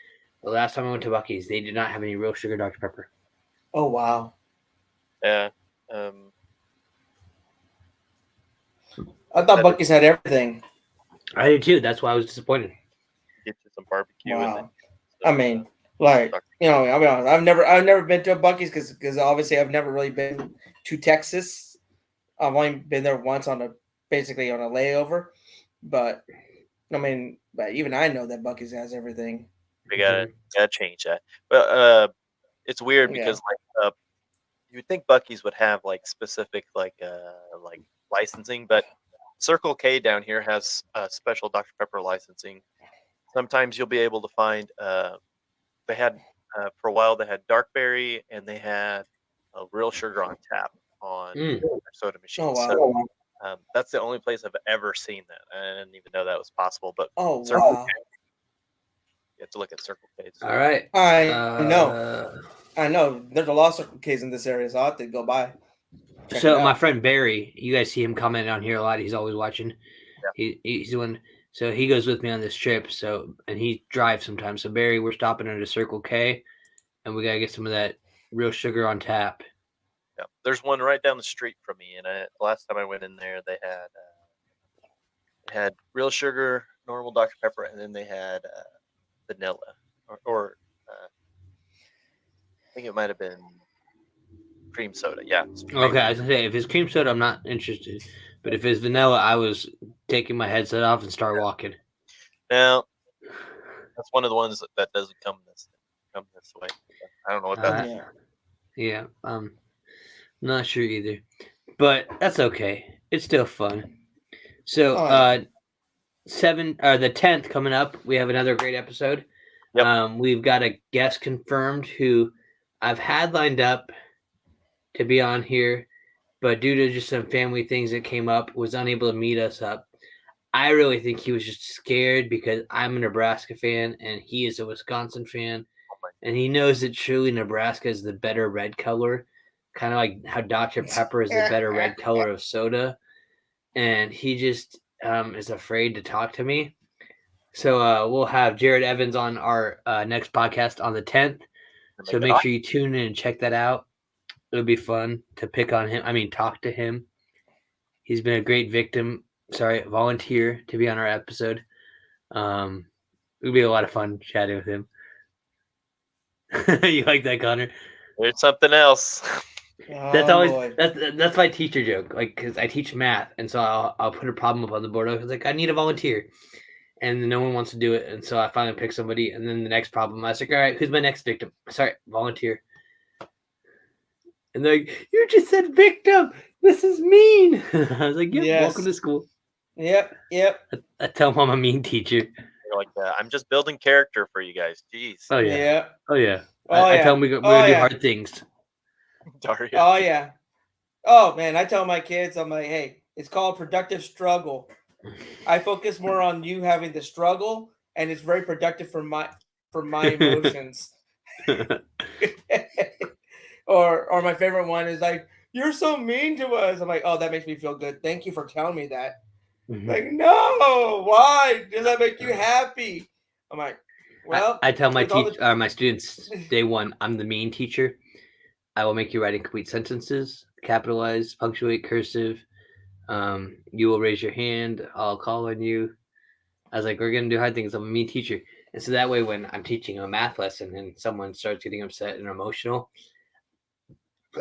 The last time I went to Bucky's, they did not have any real sugar Dr Pepper. Oh wow. yeah. I thought That Bucky's had everything. I did too. That's why I was disappointed. get you some barbecue and then. Wow. I mean, like, you know, I'll be honest, I've never been to a Bucky's because obviously I've never really been to Texas. I've only been there once basically on a layover, but I mean, but even I know that Bucky's has everything. we gotta change that. But it's weird Yeah. because you would think Bucky's would have like specific like licensing, but Circle K down here has special Dr Pepper licensing. Sometimes you'll be able to find they had for a while they had dark berry and they had a real sugar on tap on their soda machine. Oh wow. So that's the only place I've ever seen that. I didn't even know that was possible. But Oh Circle wow. K, you have to look at Circle K. All right. I know. There's a lot of Circle K's in this area, so I'll have to go by. Check So it out. my friend Barry, you guys see him commenting on here a lot. He's always watching. Yeah. He's the one. So he goes with me on this trip. So and he drives sometimes. So Barry, we're stopping at a Circle K, and we gotta get some of that real sugar on tap. Yeah, there's one right down the street from me, and last time I went in there, they had real sugar, normal Dr Pepper, and then they had vanilla, or I think it might have been cream soda. Yeah. Okay, I was gonna say if it's cream soda, I'm not interested. But if it's vanilla, I was taking my headset off and start walking. Now, that's one of the ones that doesn't come this way. I don't know what that's. Yeah, not sure either, but that's okay. It's still fun. So, the 10th coming up, we have another great episode. Yep. We've got a guest confirmed who I've had lined up to be on here, but due to just some family things that came up, was unable to meet us up. I really think he was just scared because I'm a Nebraska fan and he is a Wisconsin fan, and he knows that truly Nebraska is the better red color, kind of like how Dr. Pepper is the better red color of soda, and he just is afraid to talk to me. So we'll have Jared Evans on our next podcast on the 10th. So make sure you tune in and check that out. It'll be fun to pick on him. I mean, talk to him. He's been a great volunteer to be on our episode. It'll be a lot of fun chatting with him. You like that, Konnor? There's something else. That's my teacher joke. Like, because I teach math, and so I'll put a problem up on the board. I was like, I need a volunteer, and no one wants to do it, and so I finally pick somebody. And then the next problem, I was like, all right, who's my next victim? Sorry, volunteer. And they're like, you just said victim. This is mean. I was like, yep, Yes. Welcome to school. Yep. I tell them I'm a mean teacher. You're like, I'm just building character for you guys. Jeez. Oh yeah. Oh, I tell them we're gonna do hard things. Dario. Oh yeah. Oh man, I tell my kids, I'm like, hey, it's called productive struggle. I focus more on you having the struggle, and it's very productive for my emotions. Or my favorite one is like, "You're so mean to us." I'm like, "Oh, that makes me feel good. Thank you for telling me that." Like, no, why? Does that make you happy? I'm like, well, I tell with all the my students day one, I'm the mean teacher. I will make you write incomplete sentences, capitalize, punctuate, cursive. You will raise your hand. I'll call on you. I was like, we're gonna do hard things. I'm a mean teacher, and so that way, when I'm teaching a math lesson and someone starts getting upset and emotional,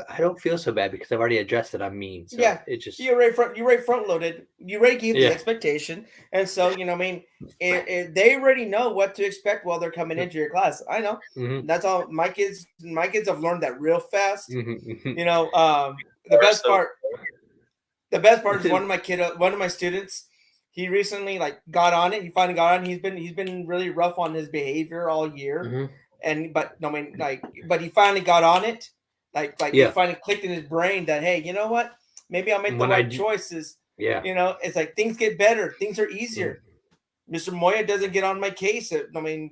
I don't feel so bad because I've already addressed that I'm mean. So yeah, it just you already front loaded. You already gave the yeah. expectation, and so I mean, they already know what to expect while they're coming into your class. I know. Mm-hmm. That's all. My kids have learned that real fast. Mm-hmm. The Or best so part the best part is one of my students. He recently got on it. He finally got on. He's been really rough on his behavior all year, Mm-hmm. and but no, I mean but he finally got on it. It Yeah. finally clicked in his brain that, hey, you know what? Maybe I'll make the When right choices. yeah. It's like things get better, things are Mm-hmm. easier. Mr. Moya doesn't get on my case.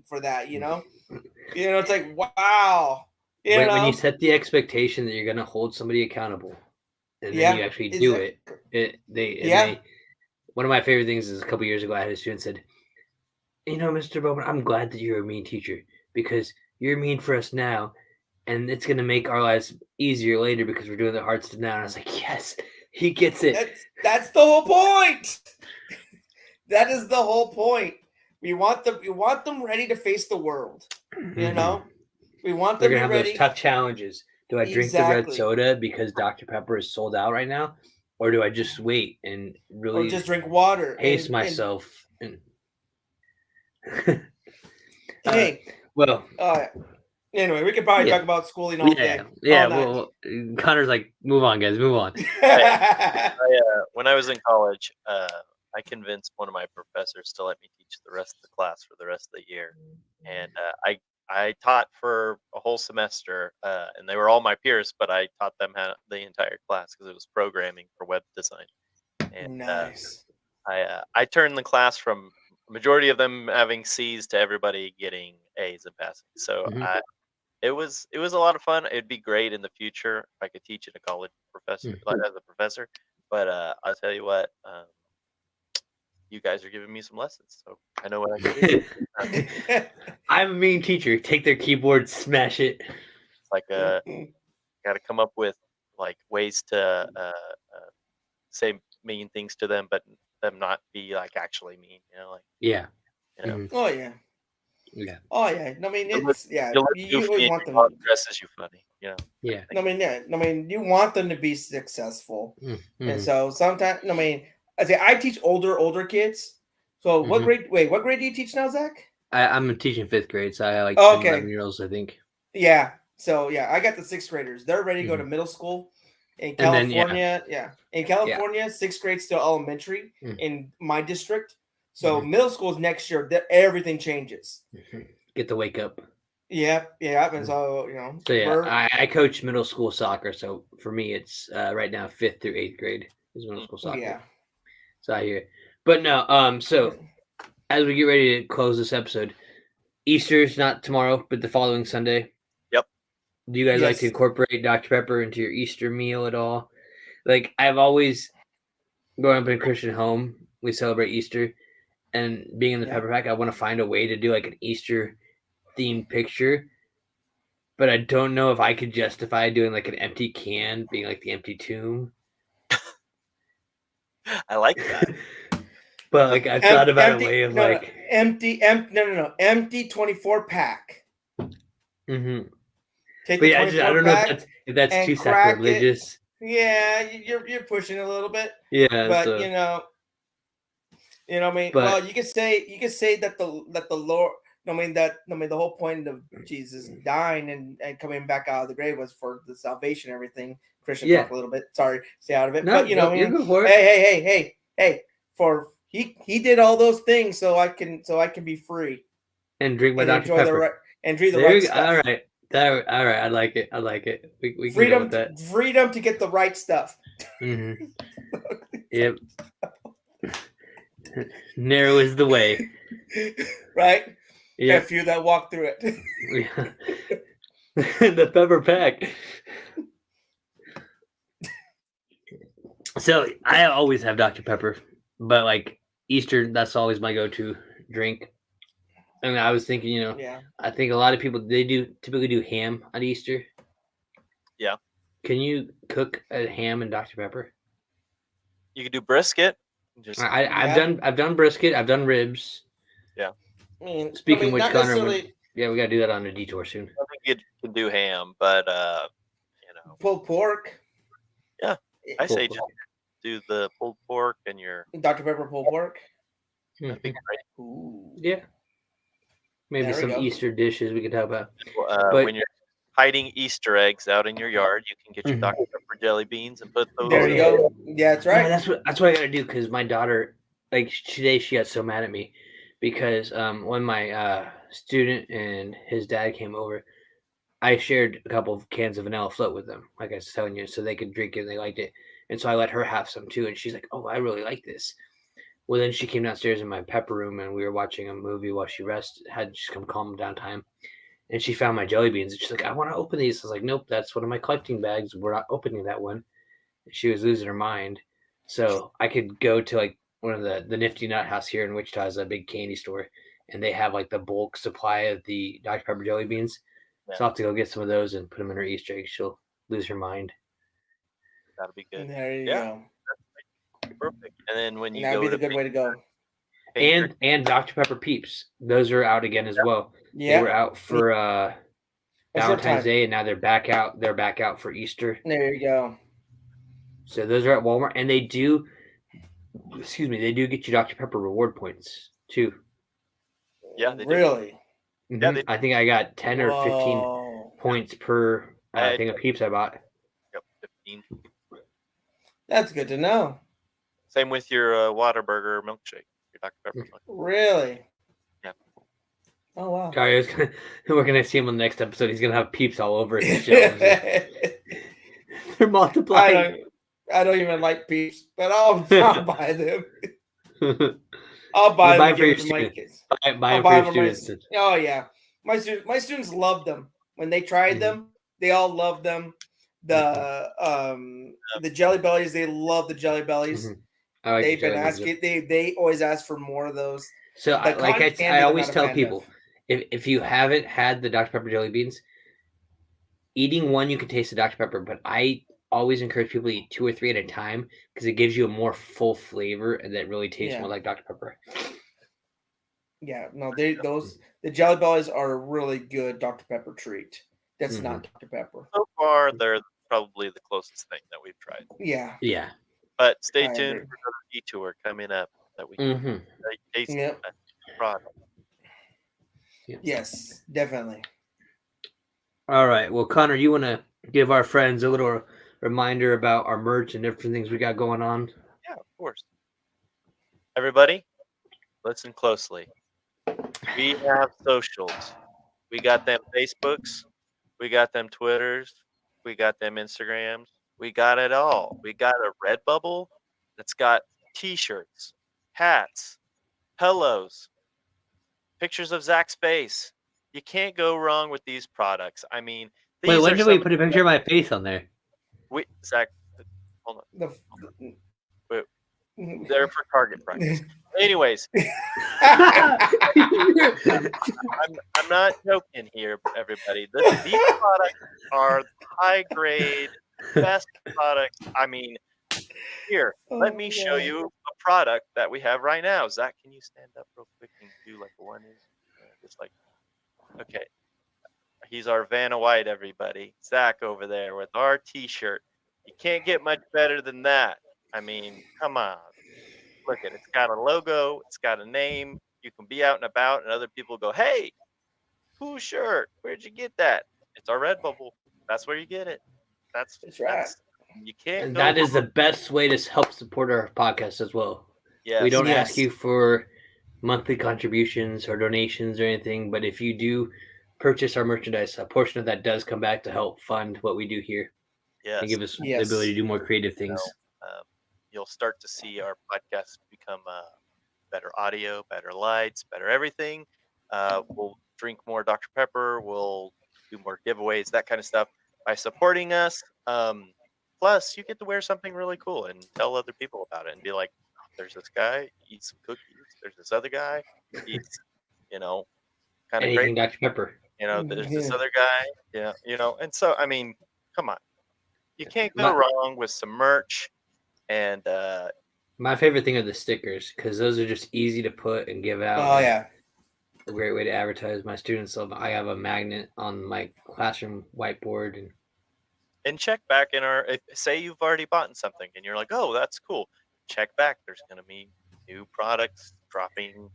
For that, it's like, wow. When you set the expectation that you're gonna hold somebody accountable, and then Yeah, you actually is do it? it, Yeah, they. One of my favorite things is a couple years ago, I had a student said, Mr. Bowman, I'm glad that you're a mean teacher because you're mean for us now, and it's gonna make our lives easier later because we're doing the hard stuff now. And I was like, yes, he gets it. That's the whole point. That is the whole point. We want them ready to face the world. Mm-hmm. We want They're them to gonna be have those ready. tough challenges. Do I drink the red Exactly. soda because Dr. Pepper is sold out right now, or do I just wait and Or really just drink water pace and myself? And hey, well, anyway, we could probably yeah, talk about schooling all day, yeah. all night. Well, Connor's like, move on, guys, move on. when I was in college, I convinced one of my professors to let me teach the rest of the class for the rest of the year, and I taught for a whole semester, and they were all my peers, but I taught them the entire class because it was programming for web design, and Nice. I turned the class from majority of them having C's to everybody getting A's and passing. So Mhm. it was a lot of fun. It'd be great in the future if I could teach in a college professor, like as a professor. But I'll tell you what, you guys are giving me some lessons, so I know what I can do. I'm a mean teacher. Take their keyboard, smash it. It's like got to come up with like ways to say mean things to them, but them not be like actually mean. Like Yeah. you know, Mhm. Oh yeah. Yeah. Oh yeah. I mean, you look it's yeah. you look You goofy always and want your boss them. dresses you funny. Yeah. I mean, yeah. I mean, you want them to be successful, and Mm-hmm. so sometimes. I mean, I teach older kids. So what Mm-hmm. grade? Wait, what grade do you teach now, Zach? I'm teaching 5th grade, so I have like Oh, 10, okay. 11-year-olds, I think. Yeah. So yeah, I got the sixth graders. They're ready to go Mm-hmm. to middle school. In And then, yeah. California, yeah. In Yeah. California, sixth grade's still elementary Mm-hmm. in my district. So middle school is next year. Everything changes. Mm-hmm. Get to wake up. Yeah. And so So yeah, we're I coach middle school soccer. So for me, it's right now 5th through 8th grade is middle school soccer. yeah. So I hear it. But no, so as we get ready to close this episode, Easter's not tomorrow, but the following Sunday. Yep. Do you guys like to Yes. incorporate Dr. Pepper into your Easter meal at all? Like I've always growing up in a Christian home, we celebrate Easter, and being in the Yeah. Pepper Pack, I want to find a way to do like an Easter themed picture. But I don't know if I could justify doing like an empty can being like the empty tomb. I like that. But like I've thought about empty, a way of no, like empty 24 pack. Mm-hmm. Take But the yeah, I 24 don't know pack if that's and too crack it. sacrilegious. Yeah, you're pushing it a little bit. Yeah, But so what I mean, but well, you could say that the Lord. The whole point of Jesus dying and coming back out of the grave was for the salvation and everything. Christian yeah. talk a little bit. Sorry, stay out of it. No, But no, you're good for it. Hey. For he did all those things so I can be free And drink my and Dr. enjoy Pepper. the right and drink the There right you go. stuff. All right. All right. I like it. We can go with that. Freedom to get the right stuff. Mm-hmm. Yep. Narrow is the way. Right? Yeah. A few that walk through it. The pepper pack. So I always have Dr. Pepper, but like Easter, that's always my go-to drink. And I was thinking, Yeah. I think a lot of people they typically do ham on Easter. Yeah. Can you cook a ham and Dr. Pepper? You could do brisket. Just I've done brisket. I've done ribs. yeah. Speaking of which, not Konnor, necessarily we got to do that on a detour soon. I think you can do ham, but pulled pork. yeah, I Pulled say pork. just do the pulled pork and your. Dr. Pepper pulled pork. That'd be great. Ooh. Yeah. Maybe There we some go. Easter dishes we could talk about. But When you're hiding Easter eggs out in your yard, you can get your Mhm. Dr. Pepper jelly beans and put those. There you go. Yeah, that's right. yeah, that's what I got to do because my daughter, like today, she got so mad at me because when my student and his dad came over, I shared a couple of cans of vanilla float with them, like I was telling you, so they could drink it and they liked it. And so I let her have some too, and she's like, "Oh, I really like this." Well, then she came downstairs in my pepper room, and we were watching a movie while she rested. Had just come calm down time, and she found my jelly beans, and she's like, "I want to open these." I was like, "Nope, that's one of my collecting bags. We're not opening that one." And she was losing her mind. So I could go to like one of the Nifty Nut House here in Wichita is a big candy store, and they have like the bulk supply of the Dr Pepper jelly beans. Yeah. So I'll have to go get some of those and put them in her Easter egg. She'll lose her mind. That'll be good. There you Yeah. go. Perfect. And then when you That'd go be to the good way to go. And Dr Pepper Peeps, those are out again as well. Yeah. They were out for What's that Valentine's time? Day, and now they're back out. They're back out for Easter. There you go. So those are at Walmart, and they do. Excuse me, they do get you Dr Pepper reward points too. Yeah, they do. Really? Yeah, Mhm. I think I got 10 or 15 Whoa. points per thing of Peeps I bought. Yep, 15. That's good to know. Same with your Whataburger milkshake, your Dr. Pepper milkshake. Really? Yeah. Oh wow. Dario's we're gonna see him on the next episode. He's gonna have Peeps all over his shelves. They're multiplying. I don't even like Peeps, but I'll buy them. I'll buy them for your to my students. kids. Buy I'll them for buy your them students. Oh yeah, my students loved them when they tried them. They all loved them. The Jelly Bellies, they love the Jelly Bellies. Like They've been asking. They always ask for more of those. So I always tell people, of. if you haven't had the Dr Pepper jelly beans, eating one you can taste the Dr Pepper, but I always encourage people to eat 2 or 3 at a time because it gives you a more full flavor and that really tastes more like Dr Pepper. Yeah, no, the Jelly Bellies are a really good Dr Pepper treat. That's not Dr Pepper. So far, they're probably the closest thing that we've tried. Yeah. Yeah. But stay tuned for another detour coming up that we taste the product. Yes, definitely. All right. Well, Konnor, you want to give our friends a little reminder about our merch and different things we got going on? Yeah, of course. Everybody, listen closely. We have socials. We got them Facebooks. We got them Twitters. We got them Instagrams. We got it all. We got a Redbubble that's got T-shirts, hats, pillows, pictures of Zach's face. You can't go wrong with these products. I mean, wait, when did we put a picture of my face on there? Zach, hold on. Wait, they're for target practice. Anyways, I'm not joking here, everybody. These products are high grade, best products. I mean, here, let me show you a product that we have right now. Zach, can you stand up real quick and do like a 180? Just like, okay. He's our Vanna White, everybody. Zach over there with our T-shirt. You can't get much better than that. I mean, come on. Look at it. It's got a logo. It's got a name. You can be out and about, and other people go, "Hey, cool shirt. Where'd you get that?" It's our Redbubble. That's where you get it. That's right. You can't. And that is the best way to help support our podcast as well. Yes. We don't ask you for monthly contributions or donations or anything, but if you do purchase our merchandise, a portion of that does come back to help fund what we do here. Yes. And give us the ability to do more creative things. You'll start to see our podcast become better audio, better lights, better everything. We'll drink more Dr. Pepper. We'll do more giveaways, that kind of stuff by supporting us. Plus, you get to wear something really cool and tell other people about it and be like, oh, there's this guy, he eats some cookies. There's this other guy, he eats, kind of great. Anything Dr. Pepper. There's this other guy, and so, I mean, come on. You can't go My- wrong with some merch. And My favorite thing are the stickers because those are just easy to put and give out. Oh yeah. A great way to advertise. My students love. I have a magnet on my classroom whiteboard, and check back in say you've already bought something and you're like, oh, that's cool. Check back. There's going to be new products dropping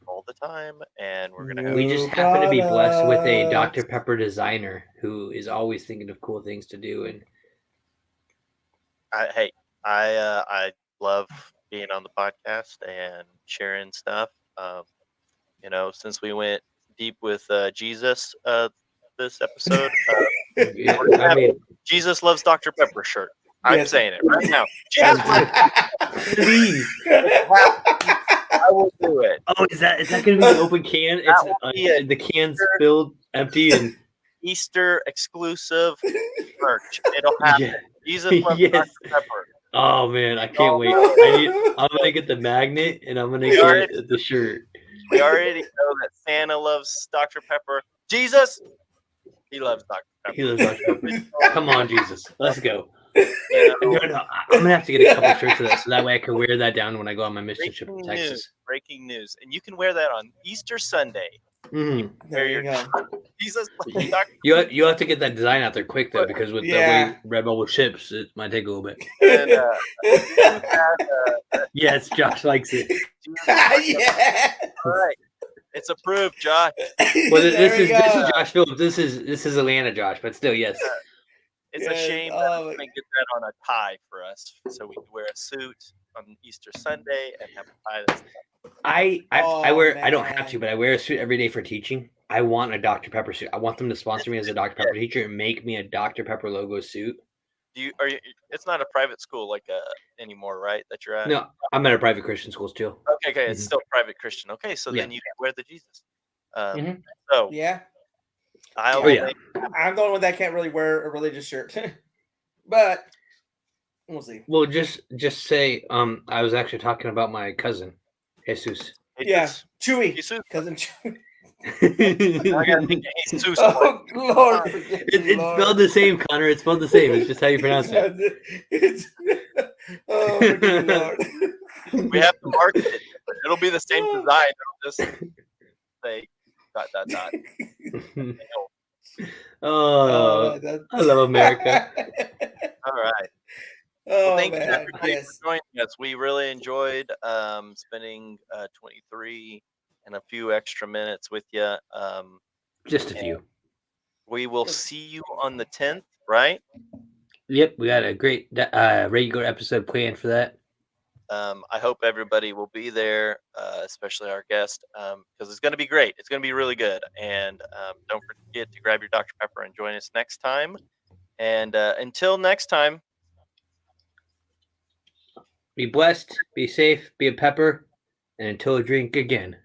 all the time, and we're going to have. we just happen to be blessed with a Dr. Pepper designer who is always thinking of cool things to do. And I love being on the podcast and sharing stuff. Since we went deep with Jesus this episode, I mean, Jesus loves Dr. Pepper shirt. I'm saying it right now. please. I will do it. Oh, is that going to be an open can? It's the can's filled empty and Easter exclusive merch. It'll happen. Yeah. Jesus loves Dr. Pepper. Oh man, I can't wait. I'm gonna get the magnet and I'm gonna get the shirt. We already know that Santa loves Dr. Pepper. Jesus, he loves Dr. Pepper. He loves Dr. Pepper. Come on, Jesus, let's go. No, I'm gonna have to get a couple shirts of that so that way I can wear that down when I go on my mission trip to Texas. Breaking news, and you can wear that on Easter Sunday. Mm-hmm. There you go. Jesus, you have to get that design out there quick though, because with the way Red Bull ships, it might take a little bit. And, yes, Josh likes it. Yeah. All right, it's approved, Josh. Well, this is Josh Phillips. This is Atlanta, Josh, but still, yes. It's a shame that we can't get that on a tie for us, so we can wear a suit on Easter Sunday and have a tie that's. I wear. Man. I don't have to, but I wear a suit every day for teaching. I want a Dr. Pepper suit. I want them to sponsor me as a Dr. Pepper teacher and make me a Dr. Pepper logo suit. It's not a private school anymore, right? That you're at? No, I'm at a private Christian school still. Okay, it's still private Christian. Okay, so then you wear the Jesus. So yeah, I'm the one that can't really wear a religious shirt, but we'll see. Well, just say I was actually talking about my cousin, Jesus. Yeah, Chewy, Jesus. Cousin Chewy. Jesus. Oh Lord, it's spelled the same, Konnor. It's spelled the same. It's just how you pronounce it. Oh my Lord. We have to market it. It'll be the same design. It'll just say ... Oh, I love America. All right. Oh, thank you everybody for joining us. We really enjoyed spending 23 and a few extra minutes with you. Just a few. We will see you on the 10th, right? Yep, we got a great regular episode planned for that. I hope everybody will be there, especially our guest, because it's going to be great. It's going to be really good. And don't forget to grab your Dr. Pepper and join us next time. And until next time, be blessed, be safe, be a pepper, and until I drink again.